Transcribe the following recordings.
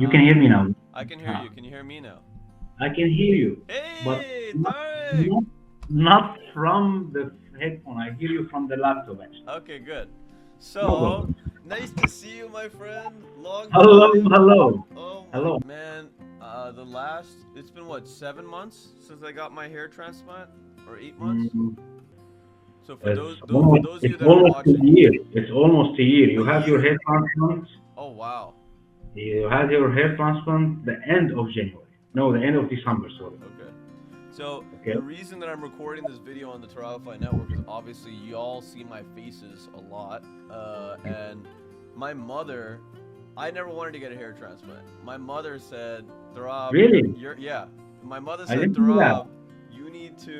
You can hear me now. I can hear Uh, you. Can you hear me now? I can hear you, but Hey, not, Tarek! not, not from the headphone. I hear you from the laptop, actually. Okay, good. No So, problem. nice to see you, my friend. Long Hello, time. hello, Oh my hello. man. It's been what, 7 months since I got my hair transplant? Or 8 months? Mm, So for it's for almost, those of you it's that are almost a watching, year. It's almost a year. a You had your year. hair transplant. Oh wow. You had your hair transplant the end of January. No, the end of December. Sorry. Okay. So Okay. the reason that I'm recording this video on the Tarawih Network is obviously y'all see my faces a lot, and my mother, I never wanted to get a hair transplant. My mother said, "Tarab, Really? you're yeah." My mother I said, didn't do that. "Tarab, you need to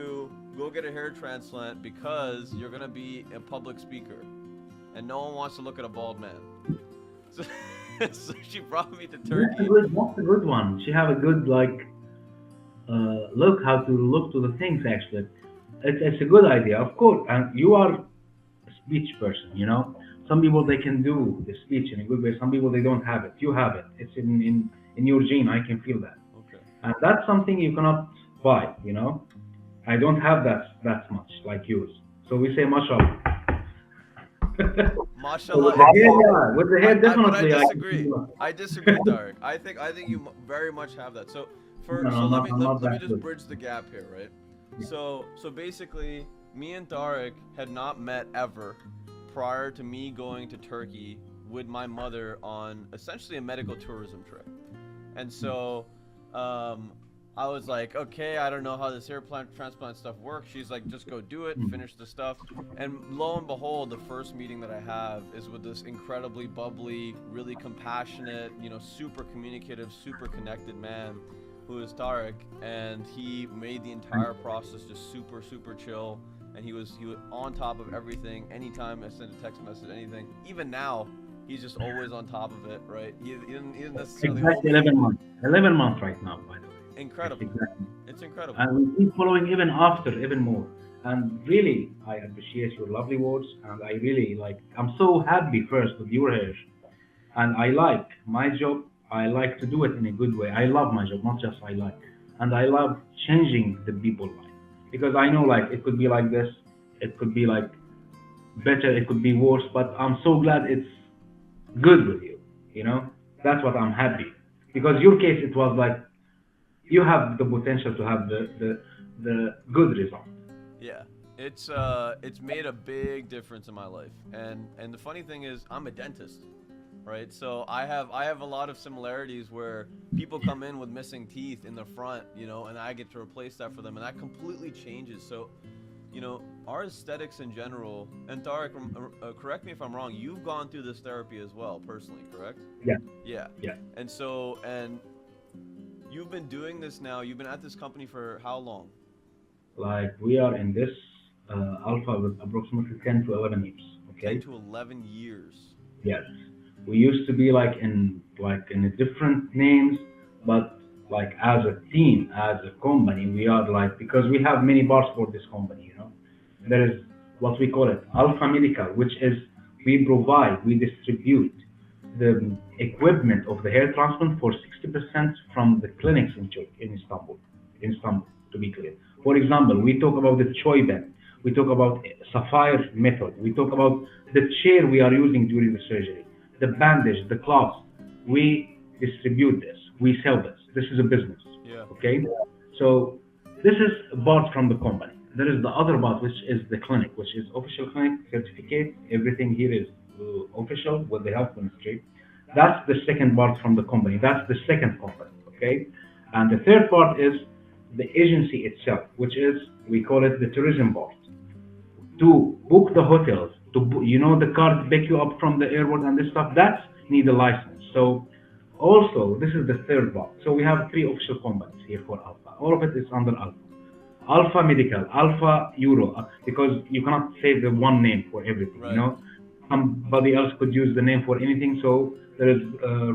go get a hair transplant because you're gonna be a public speaker, and no one wants to look at a bald man." So, so she brought me to Turkey. That's a good one. She have a good look how to look to the things actually. It's a good idea, of course. And you are a speech person, you know. Some people they can do the speech in a good way. Some people they don't have it. You have it. It's in your gene. I can feel that, Okay. and that's something you cannot buy. You know, I don't have that much like yours. So we say mashallah. So with Mashallah, the hair, indeed. yeah, with the hair But I definitely I can disagree. feel I disagree, Tarek. I think you very much have that. So no, no, not, not let me that just good. bridge the gap here, right? Yeah. So basically, me and Tarek had not met ever prior to me going to Turkey with my mother on essentially a medical tourism trip. And so, um, I was like, okay, I don't know how this hair plant transplant stuff works. She's like, just go do it, Mm. finish the stuff. And lo and behold, the first meeting that I have is with this incredibly bubbly, really compassionate, super communicative, super connected man who is Tarek. And he made the entire process just super, super chill. And he was on top of everything. Anytime I sent a text message, anything, even now, he's just always on top of it, right? He didn't necessarily owe Exactly me 11 months. 11 months right now, by the way. It's incredible. exactly. It's incredible. And we keep following even after, even more. And really, I appreciate your lovely words. And I really like, I'm so happy first with your hair. And I like my job. I like to do it in a good way. I love my job, not just I like. And I love changing the people life. Because I know like it could be like this, it could be like better, it could be worse, but I'm so glad it's good with you. You know, that's what I'm happy. Because your case, it was like you have the potential to have the good result. Yeah. It's made a big difference in my life. And the funny thing is I'm a dentist, right? So I have a lot of similarities where people come in with missing teeth in the front, and I get to replace that for them, and that completely changes. So, our aesthetics in general, and Tarek, correct me if I'm wrong, you've gone through this therapy as well, personally, correct? Yeah, Yeah. yeah. And you've been doing this now, you've been at this company for how long? Like we are in this alpha with approximately 10 to 11 years. 10 Okay. to 11 years. Yes, we used to be like in a different names, but like as a team, as a company, we are like because we have many parts for this company. You know, there is what we call it Alpha Medical, which is we distribute the equipment of the hair transplant for 60% from the clinics in Istanbul. In Istanbul, to be clear. For example, we talk about the Choi bed, we talk about Sapphire method, we talk about the chair we are using during the surgery, the bandage, the cloths. We distribute this, we sell this. This is a business. Yeah. Okay? So this is a part from the company. There is the other part, which is the clinic, which is official clinic certificate. Everything here is official with the health ministry. That's the second part from the company. That's the second company. Okay? And the third part is the agency itself, which is, we call it the tourism part. To book the hotels, the cars pick you up from the airport and this stuff, that's need a license. So also, this is the third part. So we have three official companies here for Alpha. All of it is under Alpha. Alpha Medical, Alpha Euro, because you cannot say the one name for everything, Right. Somebody else could use the name for anything, so there is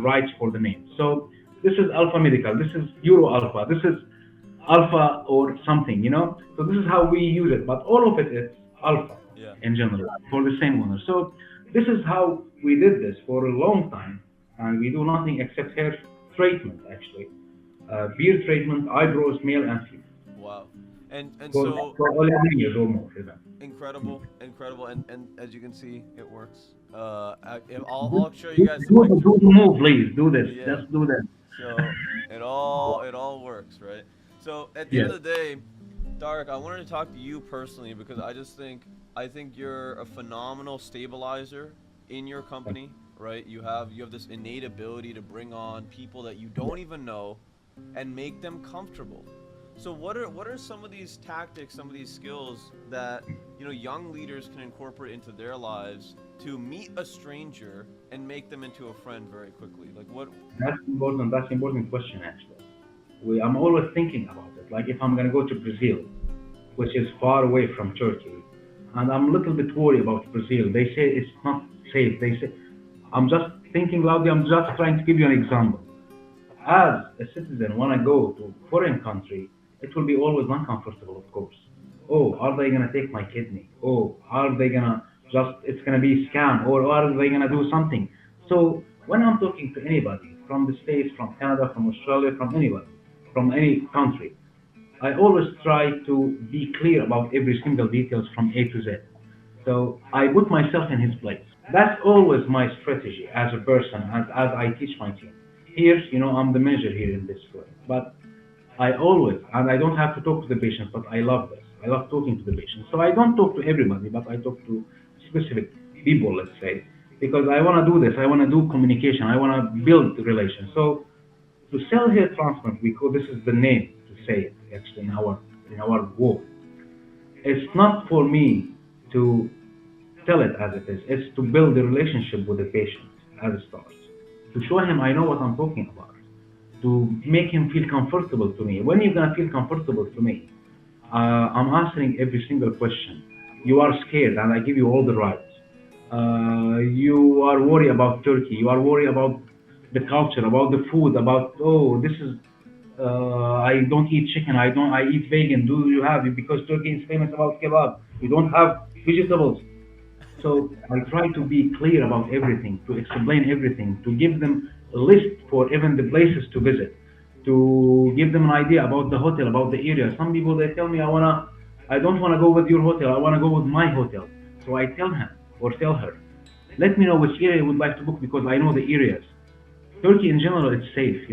rights for the name. So this is Alpha Medical, this is Euro Alpha, this is Alpha or something. So this is how we use it, but all of it is Alpha Yeah. in general for the same owner. So this is how we did this for a long time, and we do nothing except hair treatment actually. Beard treatment, eyebrows, male and female, Wow. And for so for 11 years or more even. incredible, incredible, and as you can see, it works. Do, I'll show you guys some do pictures. the move, please. Do this. Yeah. Just do this. So it all works, right? So at the end Yes. of the day, Tarek, I wanted to talk to you personally because I think you're a phenomenal stabilizer in your company, right? You have this innate ability to bring on people that you don't even know and make them comfortable. So what are some of these tactics, some of these skills that young leaders can incorporate into their lives to meet a stranger and make them into a friend very quickly? Like what? That's important. That's important question actually. I'm always thinking about it. Like if I'm gonna go to Brazil, which is far away from Turkey, and I'm a little bit worried about Brazil. They say it's not safe. They say I'm just thinking loudly. I'm just trying to give you an example. As a citizen, when I go to foreign country, it will be always uncomfortable, of course. Oh, are they gonna take my kidney? Oh, are they gonna it's gonna be scam, or are they gonna do something? So when I'm talking to anybody from the States, from Canada, from Australia, from anybody, from any country, I always try to be clear about every single details from A to Z. So I put myself in his place. That's always my strategy as a person, as I teach my team. Here, I'm the manager here in this clinic, but I always, and I don't have to talk to the patient, but I love this. I love talking to the patient. So I don't talk to everybody, but I talk to specific people, let's say, because I want to do this. I want to do communication. I want to build relations. So to sell hair transplant, we call this is the name to say it actually in our work. It's not for me to tell it as it is. It's to build a relationship with the patient as it starts. To show him I know what I'm talking about. To make him feel comfortable to me. When you're gonna feel comfortable to me, I'm answering every single question. You are scared, and I give you all the rights. You are worried about Turkey. You are worried about the culture, about the food, about this is. I don't eat chicken. I don't. I eat vegan. Do you have it? Because Turkey is famous about kebab. You don't have vegetables. So I try to be clear about everything, to explain everything, to give them a list for even the places to visit, to give them an idea about the hotel, about the area. Some people they tell me I don't wanna go with your hotel, I wanna go with my hotel. So I tell him or tell her, let me know which area you would like to book because I know the areas. Turkey in general it's safe.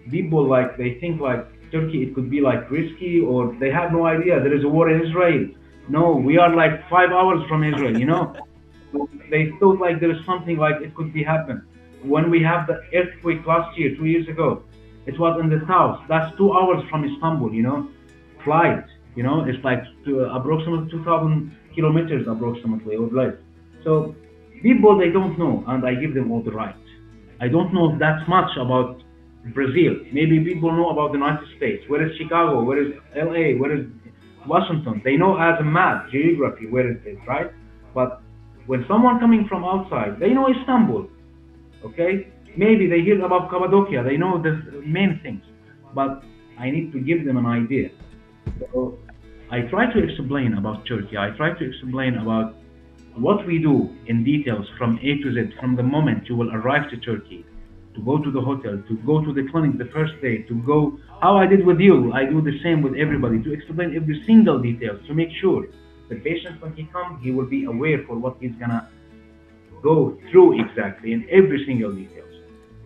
People like they think like Turkey it could be like risky or they have no idea there is a war in Israel. No, we are like 5 hours from Israel. So they thought like there is something like it could be happen. When we have the earthquake last year, 2 years ago, it was in the south. That's 2 hours from Istanbul. Flight, it's like approximately 2,000 kilometers approximately or less. So people they don't know, and I give them all the right. I don't know that much about Brazil. Maybe people know about the United States. Where is Chicago? Where is LA? Where is Washington? They know as a map, geography, where it is, right? But when someone coming from outside, they know Istanbul, okay? Maybe they hear about Cappadocia, they know the main things, but I need to give them an idea. So I try to explain about Turkey. I try to explain about what we do in details from A to Z, from the moment you will arrive to Turkey, to go to the hotel, to go to the clinic the first day, to go how I did with you. I do the same with everybody to explain every single detail to make sure the patient when he comes, he will be aware for what he's gonna go through exactly in every single details.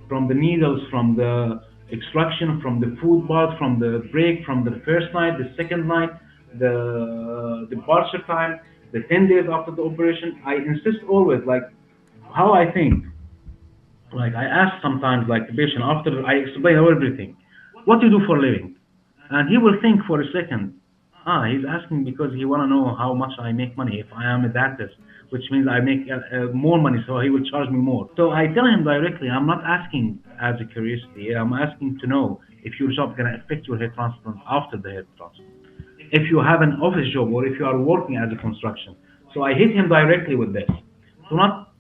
From the needles, from the extraction, from the food bath, from the break, from the first night, the second night, the departure time, the 10 days after the operation. I insist always like how I think. Like I ask sometimes like the patient after I explain everything, what do you do for a living? And he will think for a second. He's asking because he want to know how much I make money if I am a dentist, which means I make more money, so he will charge me more. So I tell him directly, I'm not asking as a curiosity. I'm asking to know if your job gonna affect your hair transplant after the hair transplant. If you have an office job or if you are working as a construction. So I hit him directly with this. Do not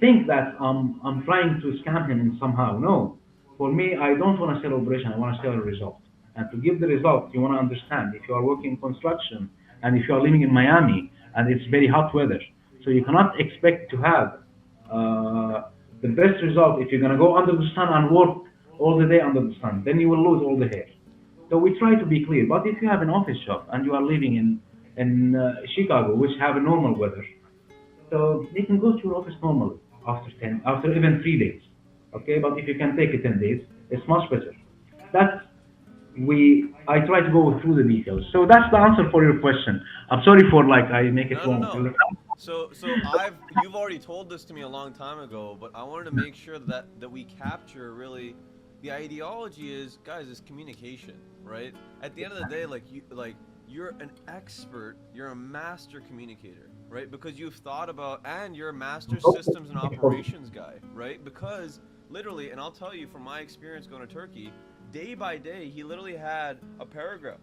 think that I'm trying to scam him in somehow. No. For me, I don't want to sell operation. I want to sell a result. And to give the result, you want to understand if you are working in construction and if you are living in Miami and it's very hot weather, so you cannot expect to have the best result if you're going to go under the sun and work all the day under the sun. Then you will lose all the hair. So we try to be clear. But if you have an office job and you are living in Chicago, which have a normal weather, so they can go to your office normally after 10, after even 3 days. Okay, but if you can take it 10 days, it's much better. That's I try to go through the details. So that's the answer for your question. I'm sorry for like I make it No, no, long. no. So you've already told this to me a long time ago, but I wanted to make sure that we capture really the ideology is, guys, is communication, right? At the end of the day, you're an expert, you're a master communicator, right? Because you've thought about, and you're a master systems and operations guy, right? Because literally, and I'll tell you from my experience going to Turkey, day by day, he literally had a paragraph,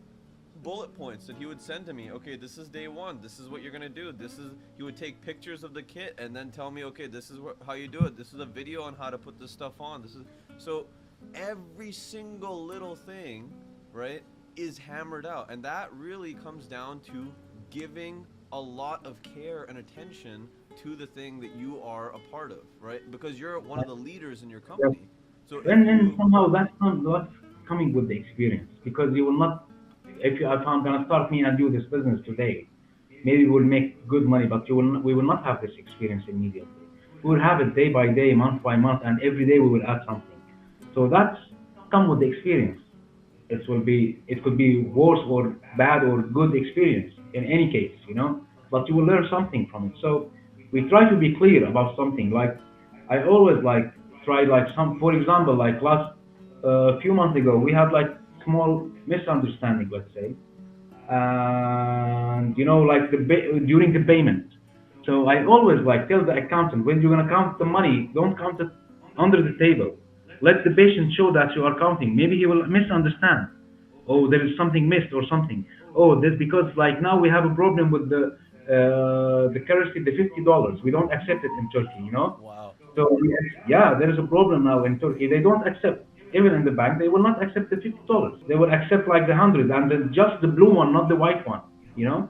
bullet points that he would send to me. Okay, this is day one. This is what you're gonna do. He would take pictures of the kit and then tell me, okay, this is how you do it. This is a video on how to put this stuff on. This is so every single little thing, right, is hammered out, and that really comes down to giving a lot of care and attention to the thing that you are a part of, right? Because you're one of the leaders in your Yeah. company. So if And you somehow that's coming with the experience because you will not if I'm gonna start me and do this business today, maybe we'll make good money, but we will not have this experience immediately. We will have it day by day, month by month, and every day we will add something. So that's come with the experience. It could be worse or bad or good experience in any case, but you will learn something from it. So we try to be clear about something. Like I always like try like some, for example, like last few months ago, we had like small misunderstanding, let's say, and like during the payment. So I always like tell the accountant when you're gonna count the money, don't count it under the table. Let the patient show that you are counting. Maybe he will misunderstand. Oh, there is something missed or something. Oh, this because like now we have a problem with the currency, the $50. We don't accept it in Turkey. wow. So yeah, there is a problem now in Turkey. They don't accept even in the bank. They will not accept the $50. They will accept like the hundred and just the blue one, not the white one. You know.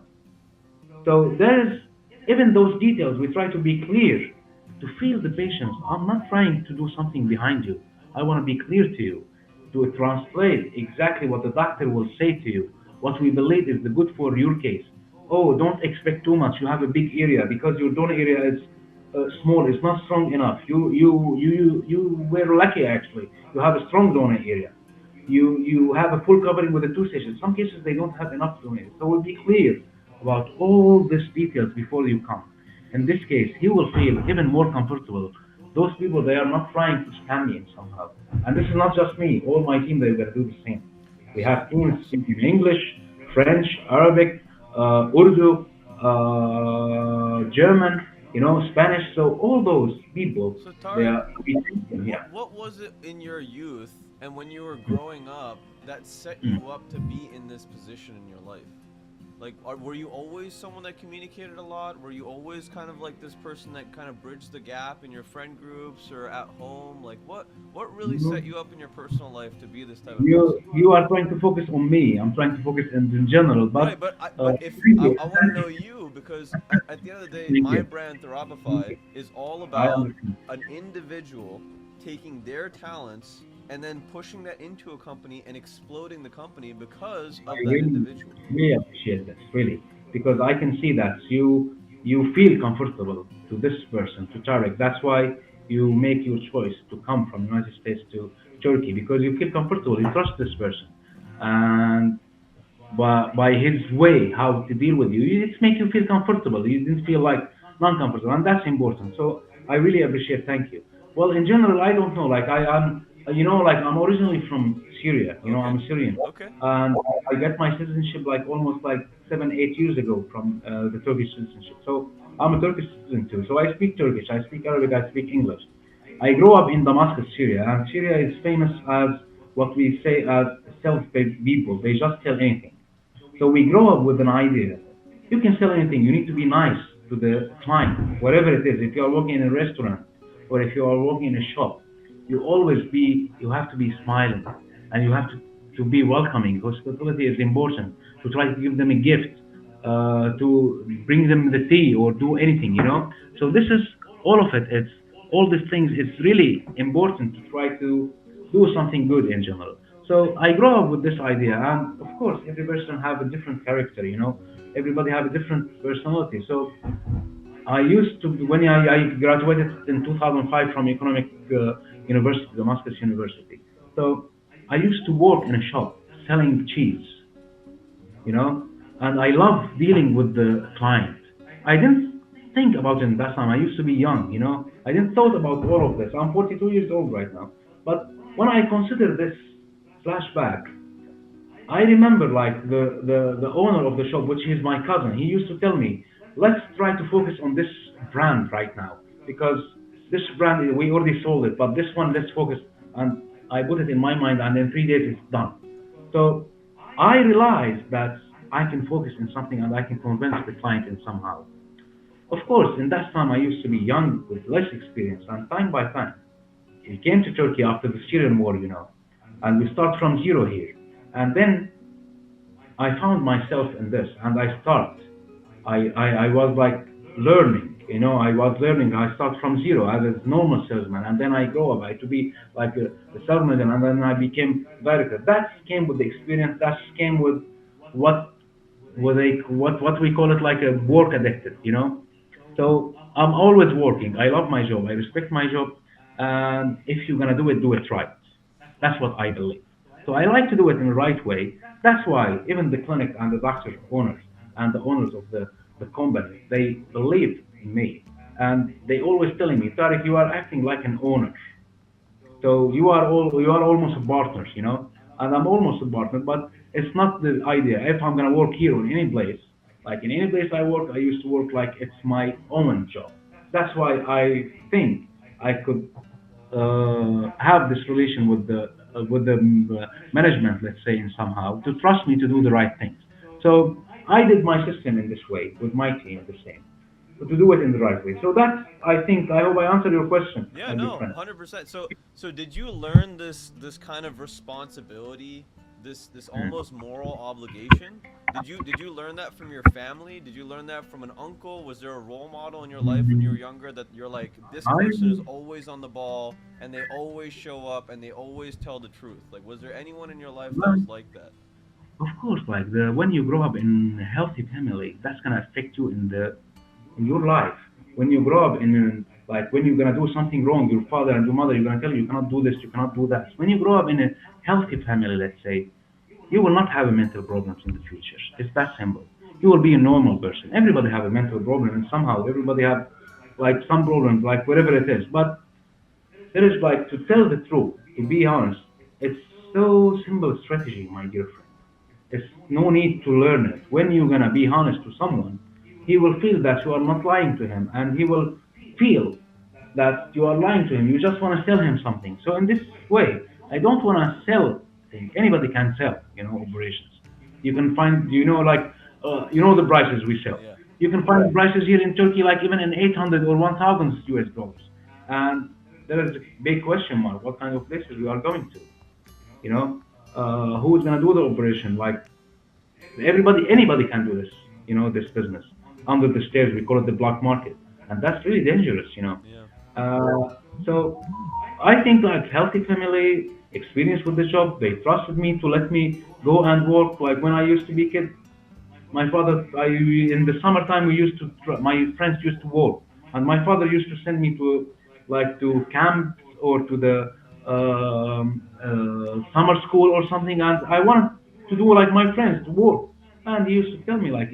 So there's even those details. We try to be clear to feel the patients. I'm not trying to do something behind you. I want to be clear to you to translate exactly what the doctor will say to you, what we believe is the good for your case. Oh, don't expect too much. You have a big area because your donor area is small. It's not strong enough. You were lucky actually. You have a strong donor area. You have a full covering with the two sessions. Some cases they don't have enough donors. So we'll be clear about all these details before you come. In this case, he will feel even more comfortable. Those people, they are not trying to scam me somehow. And this is not just me. All my team, they're going to do the same. We So have teams speaking English, French, Arabic, Urdu, German, Spanish. So all those people, So they Tarek, are, we teach them, yeah. what was it in your youth and when you were growing up that set you up to be in this position in your life? Like, were you always someone that communicated a lot? Were you always kind of like this person that kind of bridged the gap in your friend groups or at home? Like, what really set Mhm. you up in your personal life to be this type of You person? you are trying to focus on me. I'm trying to focus in general, Right, but but uh, if really, I want to know you because at the end of the day, thank my you. brand Thank Therapify you. is all I about understand. an individual taking their talents and then pushing that into a company and exploding the company because I of that really, individual. really appreciate this, really, because I can see that you feel comfortable to this person, to Tarek. That's why you make your choice to come from United States to Turkey because you feel comfortable. You trust this person, and by his way how to deal with you, it makes you feel comfortable. You didn't feel like non-comfortable, and that's important. So I really appreciate. Thank you. Well, in general, I don't know. Like I'm, like I'm originally from Syria. Okay. I'm a Syrian, Okay. and I got my citizenship like almost like 7, 8 years ago from the Turkish citizenship. So I'm a Turkish citizen too. So I speak Turkish, I speak Arabic, I speak English. I grew up in Damascus, Syria, and Syria is famous as what we say as self-made people. They just tell anything. So we grow up with an idea. You can sell anything. You need to be nice to the client, whatever it is. If you are working in a restaurant or if you are working in a shop, you have to be smiling and you have to be welcoming. Hospitality is important to try to give them a gift, to bring them the tea or do anything. So this is all of it. It's all these things. It's really important to try to do something good in general. So I grew up with this idea, and of course, every person have a different character. Everybody have a different personality. So I used to when I graduated in 2005 from economic university, Damascus University. So I used to work in a shop selling cheese, you know, and I love dealing with the client. I didn't think about it in that time. I used to be young. I didn't thought about all of this. I'm 42 years old right now. But when I consider this flashback, I remember like the owner of the shop, which is my cousin. He used to tell me, let's try to focus on this brand right now because this brand we already sold it, but this one let's focus. And I put it in my mind, and in 3 days it's done. So I realized that I can focus on something and I can convince the client in somehow. Of course, in that time I used to be young with less experience, and time by time we came to Turkey after the Syrian war, and we start from zero here. And then I found myself in this, and I start. I was like learning. I was learning. I start from zero as a normal salesman, and then I grow up. I to be like a salesman, and then I became director. That came with the experience. That came with what what we call it like a work addicted. So I'm always working. I love my job. I respect my job, and if you're gonna do it right. That's what I believe. So I like to do it in the right way. That's why even the clinic and the doctor owners and the owners of the company, they believe in me. And they always telling me, Tariq, you are acting like an owner. So you are almost a partner. And I'm almost a partner, but it's not the idea. If I'm gonna work here on any place, like in any place I work, I used to work like it's my own job. That's why I think I could have this relation with the management, let's say, in somehow to trust me to do the right things. So I did my system in this way with my team the same, but to do it in the right way. So that's I hope I answered your question, Yeah, my good no, friend. 100%. So did you learn this kind of responsibility, this almost moral obligation? Did you learn that from your family? Did you learn that from an uncle? Was there a role model in your life when you were Mm, younger that you're like, this I person is always on the ball and they always show up and they always tell the truth? Like, was there anyone in your life that well, was like that? of course, like when you grow up in a healthy family, that's gonna affect you in your life. When you grow up in like when you're gonna do something wrong, your father and your mother, you're gonna tell you cannot do this, you cannot do that. When you grow up in a healthy family, let's say, you will not have a mental problems in the future. It's that simple. You will be a normal person. Everybody have a mental problem, and somehow everybody have like some problems, like whatever it is. But there is like to tell the truth, to be honest. It's so simple strategy, my dear friend. It's no need to learn it. When you're gonna be honest to someone, he will feel that you are not lying to him, and he will feel that you are lying to him. You just want to sell him something. So in this way, I don't want to sell things. Anybody can sell, operations. You can find, like, the prices we sell. Yeah. You can find prices here in Turkey, like even in 800 or 1,000 US dollars. And there is a big question mark. What kind of places we are going to? You know, who's gonna do the operation? Like anybody can do this business under the stairs. We call it the black market, and that's really dangerous. Yeah. So I think like healthy family experience with the job, they trusted me to let me go and work. Like when I used to be kid, my father, in the summertime we used to, my friends used to work, and my father used to send me to like to camps or to the summer school or something, and I wanted to do like my friends to work, and he used to tell me like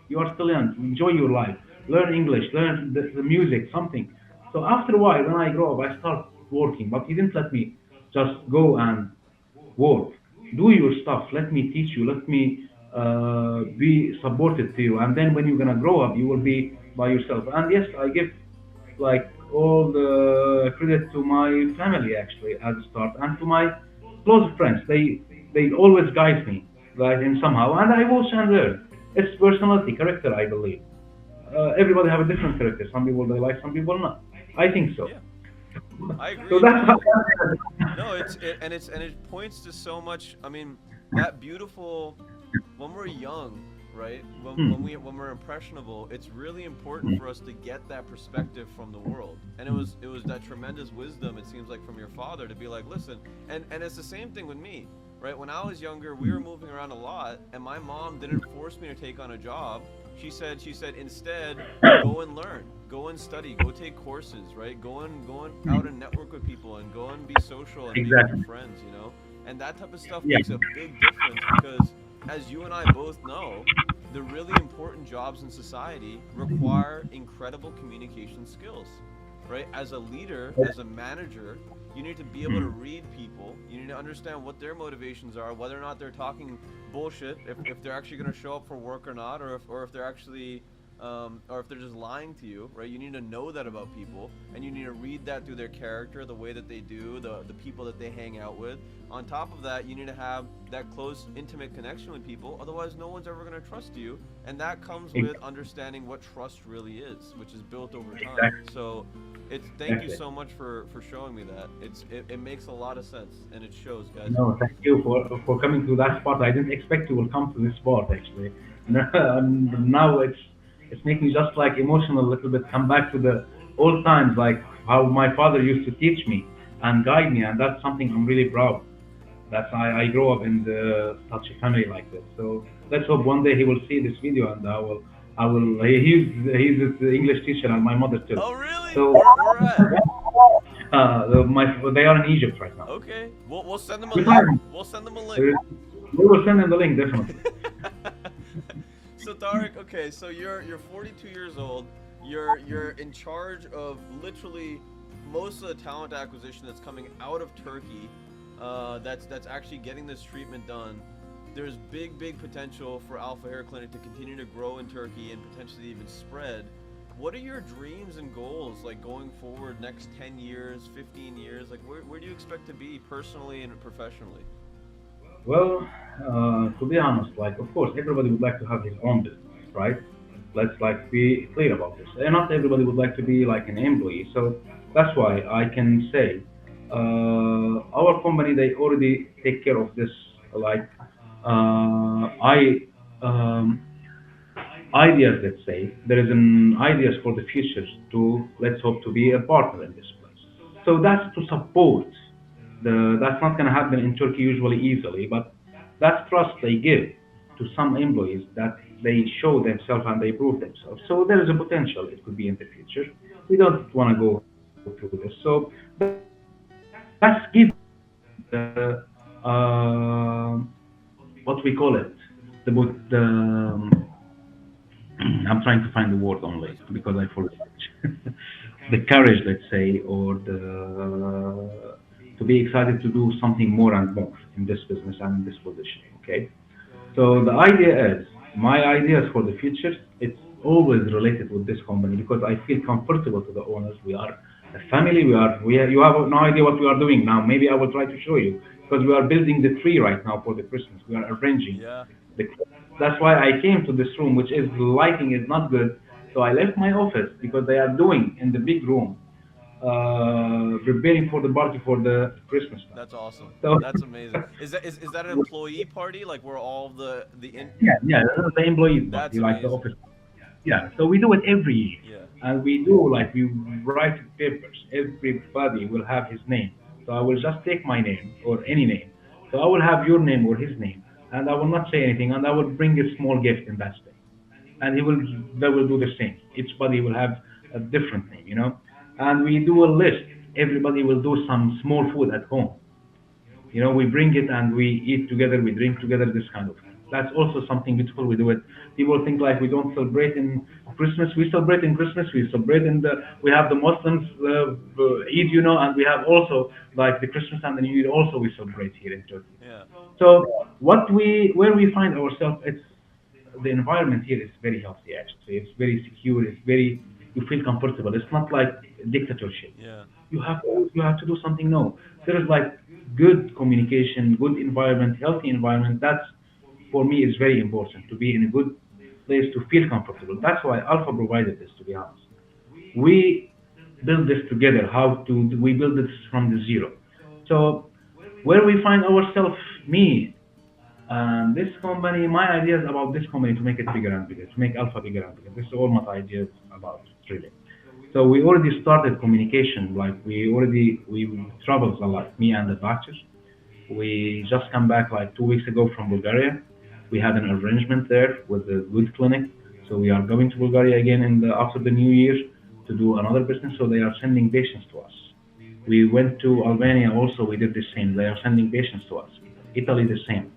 you are still young, enjoy your life, learn English, learn the music, something. So after a while, when I grow up, I start working, but he didn't let me just go and work. Do your stuff. Let me teach you. Let me be supported to you. And then when you're gonna grow up, you will be by yourself. And yes, I give like all the credit to my family actually at the start and to my close friends. They always guide me like in somehow, and I watch and learn. It's personality, character, I believe. Everybody have a different character. Some people they like, some people not. I think so. Yeah. I So agree, that's how. man. No, and it points to so much. I mean, that beautiful when we're young, right? Hmm. When we're impressionable, it's really important for us to get that perspective from the world. And it was that tremendous wisdom, it seems like, from your father to be like, listen, and it's the same thing with me, right? When I was younger, we were moving around a lot, and my mom didn't force me to take on a job. She said instead, go and learn, go and study, go take courses, right? Go and out and network with people, and go and be social and be with your Exactly. friends, you know. And that type of stuff Yeah. makes a big difference because, as you and I both know, the really important jobs in society require incredible communication skills, right? As a leader, as a manager, you need to be able to Hmm. read people. You need to understand what their motivations are, whether or not they're talking bullshit, if they're actually going to show up for work or not, or if they're actually or if they're just lying to you, right? You need to know that about people, and you need to read that through their character, the way that they do, the people that they hang out with. On top of that, you need to have that close, intimate connection with people. Otherwise, no one's ever going to trust you, and that comes with understanding what trust really is, which is built over time. Exactly. So, it's thank you Exactly. so much for showing me that. It makes a lot of sense, and it shows, guys. No, thank you for coming to that spot. I didn't expect you will come to this spot actually. And now it's making me just like emotional a little bit. Come back to the old times, like how my father used to teach me and guide me, and that's something I'm really proud. That's I grew up in such a family like this. So let's hope one day he will see this video, and I will. He's the English teacher and my mother too. Oh, really? So Where at? they are in Egypt right now. Okay, we'll send them a We link. can- We'll send them a link. we will send him the link definitely. So Tarek, okay, so you're 42 years old. You're in charge of literally most of the talent acquisition that's coming out of Turkey. That's actually getting this treatment done. There's big potential for Alpha Hair Clinic to continue to grow in Turkey and potentially even spread. What are your dreams and goals like going forward next 10 years, 15 years? Like where do you expect to be personally and professionally? Well, to be honest, like of course everybody would like to have his own business, right? Let's like be clear about this. And not everybody would like to be like an employee. So that's why I can say our company they already take care of this. Like I ideas, let's say there is an ideas for the future to let's hope to be a partner in this place. So that's to support that's not going to happen in Turkey usually easily, but that's trust they give to some employees that they show themselves and they prove themselves. So there is a potential it could be in the future. We don't want to go through this. So that's give what we call it the I'm trying to find the word only because I forgot the courage, let's say, or the to be excited to do something more and more in this business and in this position. Okay, so the idea is my ideas for the future. It's always related with this company because I feel comfortable to the owners. We are a family. You have no idea what we are doing now. Maybe I will try to show you because we are building the tree right now for the Christmas. We are arranging Yeah. the. That's why I came to this room, which is the lighting is not good. So I left my office because they are doing in the big room, preparing for the party for the Christmas time. That's awesome. So That's amazing. Is that an employee party like where all of the in yeah, the employees That's party, like the amazing. office. Yeah, so we do it every year, Yeah. and we do like we write papers. Everybody will have his name. So I will just take my name or any name. So I will have your name or his name, and I will not say anything, and I will bring a small gift in that day, and he will they will do the same. Each body will have a different name, and we do a list. Everybody will do some small food at home. We bring it and we eat together, we drink together, this kind of thing. That's also something beautiful. We do it. People think like we don't celebrate in Christmas. We celebrate in Christmas. We celebrate we have the Muslims Eid, and we have also like the Christmas and the New Year. Also, we celebrate here in Turkey. Yeah. So where we find ourselves, it's the environment here is very healthy. Actually, it's very secure. You feel comfortable. It's not like dictatorship. Yeah. You have to do something. No, there is like good communication, good environment, healthy environment. That's for me is very important to be in a good place to feel comfortable. That's why Alpha provided this. To be honest, we build this together. We build this from the zero. So where we find ourselves, me, And this company, my ideas about this company to make it bigger and bigger, to make Alpha bigger and bigger. This is all my ideas about it, really. So we already started communication, like we traveled a lot, me and the batches. We just come back like 2 weeks ago from Bulgaria. We had an arrangement there with the good clinic. So we are going to Bulgaria again after the new year to do another business. So they are sending patients to us. We went to Albania also. We did the same. They are sending patients to us. Italy the same.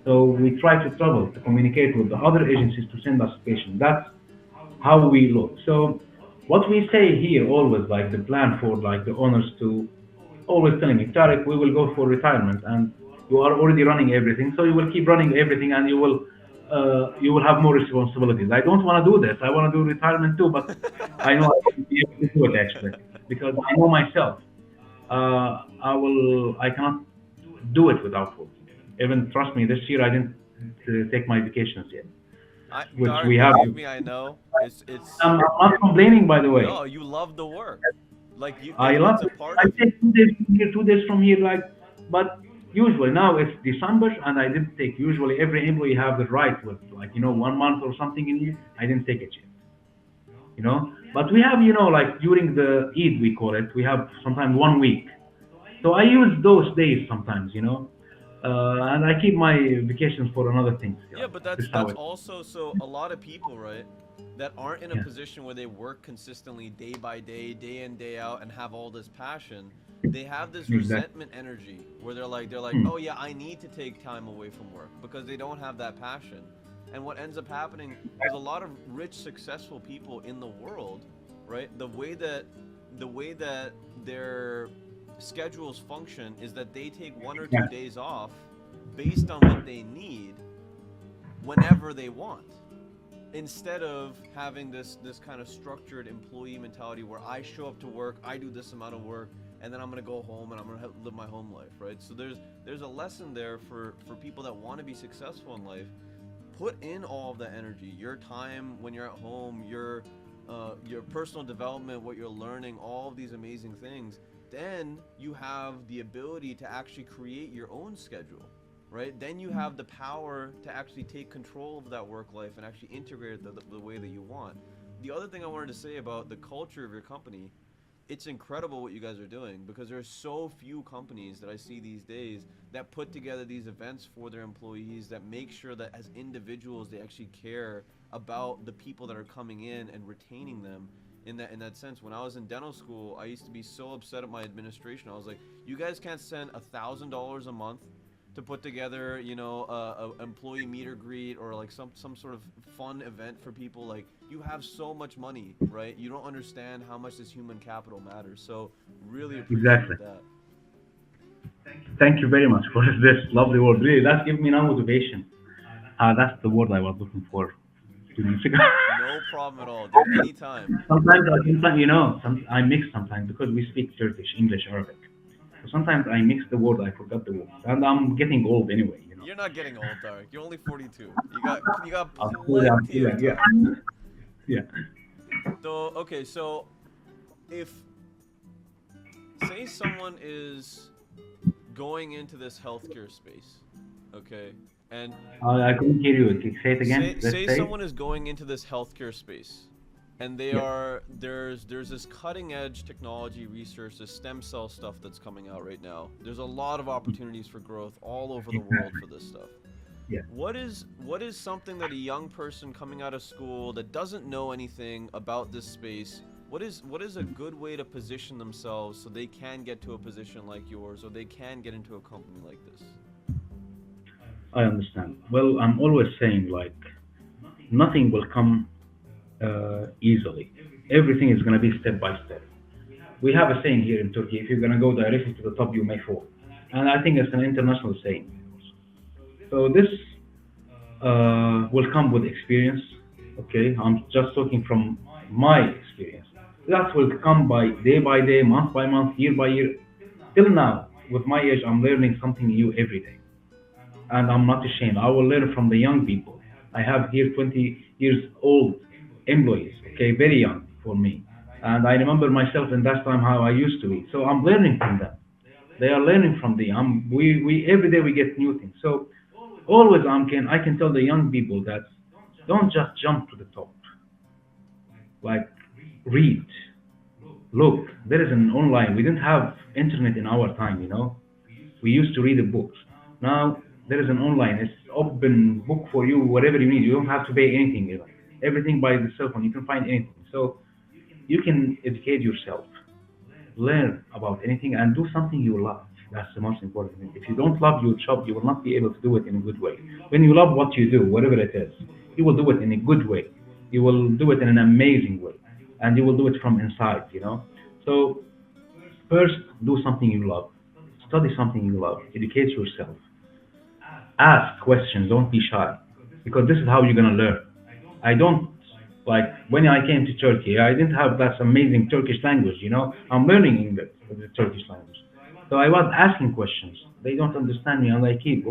So we try to travel to communicate with the other agencies to send us patients. That's how we look. So what we say here always, like the plan for like the owners to always telling me, Tarek, we will go for retirement, and you are already running everything, so you will keep running everything, and you will have more responsibilities. I don't want to do this. I want to do retirement too, but I know I won't be able to do it actually because I know myself. I cannot do it without working. Even trust me, this year I didn't take my vacations yet, which we Tarek, have. believe me, I know. It's I'm not complaining, by the way. no, you love the work. Like you, I love it's a it. part I of you. take 2 days from here, 2 days from here, like, but usually now it's December and I didn't take. Usually every employee have the right with like 1 month or something in here. I didn't take it yet. But we have like during the Eid we call it. We have sometimes 1 week. So I use those days sometimes. And I keep my vacations for another things. Yeah, Like but this is how that's it. also so a lot of people, right, that aren't in a Yeah, position where they work consistently day by day in, day out, and have all this passion. They have this exactly. resentment energy where they're like, Hmm. oh yeah, I need to take time away from work because they don't have that passion. And what ends up happening, because a lot of rich, successful people in the world, right, the way that their schedules function is that they take one or two Yeah, days off based on what they need whenever they want, instead of having this kind of structured employee mentality where I show up to work, I do this amount of work, and then I'm gonna go home and I'm gonna live my home life, right? So there's a lesson there for people that want to be successful in life. Put in all of the energy, your time when you're at home, your personal development, what you're learning, all of these amazing things. Then you have the ability to actually create your own schedule, right? Then you have the power to actually take control of that work life and actually integrate it the way that you want. The other thing I wanted to say about the culture of your company, it's incredible what you guys are doing because there's so few companies that I see these days that put together these events for their employees that make sure that as individuals they actually care about the people that are coming in and retaining them in that sense. When I was in dental school, I used to be so upset at my administration. I was like, you guys can't spend $1,000 a month to put together, a employee meet or greet or like some sort of fun event for people. Like you have so much money, right? You don't understand how much this human capital matters. So really exactly. appreciate that. Thank you very much for this lovely word. Really, that's given me now motivation. That's the word I was looking for 2 minutes ago. No problem at all, dude. Anytime. I mix sometimes because we speak Turkish, English, Arabic. So sometimes I mix the word, I forgot the word. And I'm getting old anyway. You're not getting old, Tarek. You're only 42. You got I'm plenty still of like, yeah. time. Yeah. So okay, so if say someone is going into this healthcare space, okay, and I couldn't hear you. Can you say it again? say Let's say say. someone is going into this healthcare space, and they Yeah. are there's this cutting edge technology research, this stem cell stuff that's coming out right now. There's a lot of opportunities for growth all over the world Exactly. for this stuff. Yeah. What is something that a young person coming out of school that doesn't know anything about this space, what is a good way to position themselves so they can get to a position like yours or they can get into a company like this? I understand. Well, I'm always saying like nothing will come easily. Everything is going to be step by step. We have a saying here in Turkey: if you're going to go directly to the top, you may fall. And I think it's an international saying. So this will come with experience. Okay, I'm just talking from my experience. That will come by day, month by month, year by year. Till now, with my age, I'm learning something new every day, and I'm not ashamed. I will learn from the young people. I have here 20 years old employees. Okay, very young for me, and I remember myself in that time how I used to be. So I'm learning from them. They are learning from the. We every day we get new things. So Always I can tell the young people that don't just jump to the top. Like, read, look. There is an online. We didn't have internet in our time, you know. We used to read the books. Now there is an online. It's open book for you, whatever you need. You don't have to pay anything. Even. Everything by the cell phone. You can find anything. So you can educate yourself, learn about anything, and do something you love. That's the most important thing. If you don't love your job, you will not be able to do it in a good way. When you love what you do, whatever it is, you will do it in a good way. You will do it in an amazing way, and you will do it from inside. You know. So first, do something you love. Study something you love. Educate yourself. Ask questions. Don't be shy, because this is how you're gonna learn. I don't like when I came to Turkey. I didn't have that amazing Turkish language. You know, I'm learning English, the Turkish language. So I was asking questions. They don't understand me, and I keep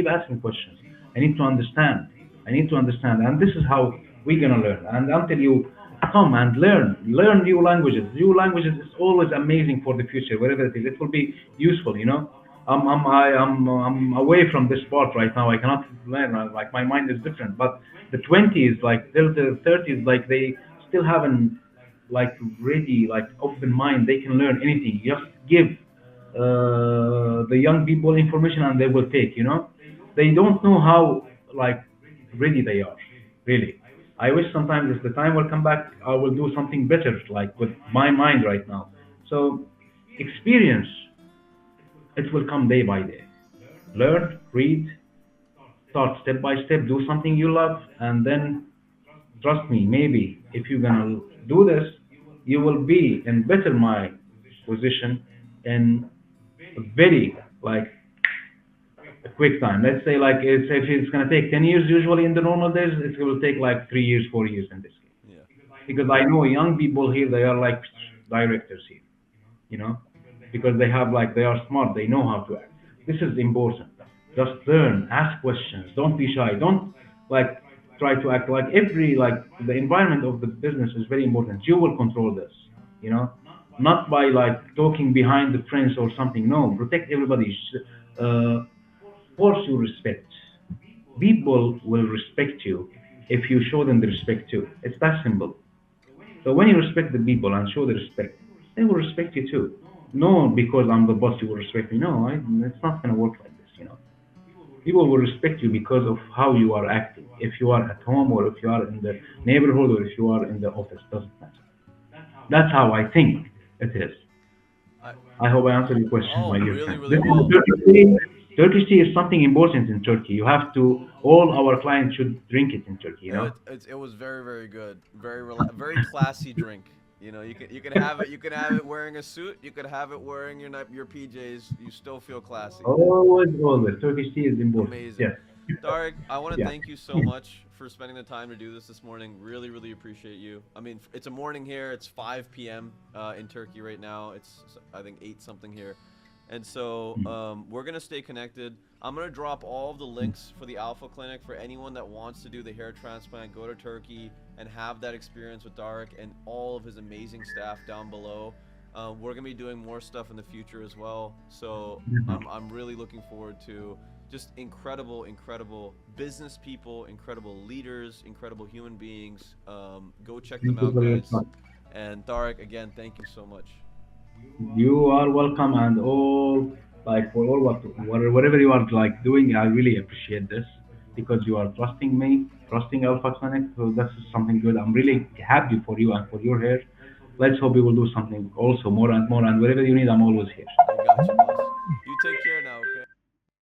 asking questions. I need to understand. I need to understand, and this is how we're gonna learn. And until you come and learn new languages. New languages is always amazing for the future, wherever it is. It will be useful. You know. I'm away from this part right now. I cannot learn. Like my mind is different. But the 20s, like till the 30s, like they still haven't like ready, like open mind. They can learn anything. You just give the young people information and they will take. You know, they don't know how like ready they are. Really, I wish sometimes if the time will come back, I will do something better, like with my mind right now. So experience, it will come day by day. Learn, read, start step by step, do something you love, and then trust me, maybe if you're gonna do this, you will be in better my position in a very like a quick time. Let's say like if it's gonna take 10 years usually in the normal days, it will take like 3 years, 4 years in this case. Yeah. Because I know young people here, they are like directors here, you know, because they have like they are smart, they know how to act. This is important. Just learn, ask questions, don't be shy, don't like try to act like every like the environment of the business is very important. You will control this, you know, not by like talking behind the friends or something. No, protect everybody. Uh, Force your respect. People will respect you if you show them the respect too. It's that simple. So when you respect the people and show the respect, they will respect you too. No, because I'm the boss, you will respect me. No, it's not gonna work like this. You know, people will respect you because of how you are acting. If you are at home, or if you are in the neighborhood, or if you are in the office, doesn't matter. That's how I think it is. I I hope I answered your question, Oh, my dear really, friend. really This is well. Turkish tea. Turkish tea is something important in Turkey. You have to, all our clients should drink it in Turkey, you know? It was very very good. Very classy drink. You can have it. You can have it wearing a suit. You could have it wearing your PJs. You still feel classy. Always, always. Turkish tea is important. Amazing. Yes. Tarek, I want to Yeah. thank you so much for spending the time to do this morning. Really, really appreciate you. I mean, it's a morning here. It's 5 p.m. In Turkey right now. It's, I think, 8 something here. And so we're going to stay connected. I'm going to drop all of the links for the Alpha Clinic for anyone that wants to do the hair transplant, go to Turkey, and have that experience with Tarek and all of his amazing staff down below. We're going to be doing more stuff in the future as well. So I'm really looking forward to just incredible business people, incredible leaders, incredible human beings. Go check them Thank you out, for your guys. time. And Tarek, again, thank you so much. You are welcome, and all, like, for all whatever you are, like, doing, I really appreciate this because you are trusting me, trusting Alpha Clinic. So that's something good. I'm really happy for you and for your hair. Let's hope we will do something also more and more. And wherever you need, I'm always here. I got you, boss. You take care.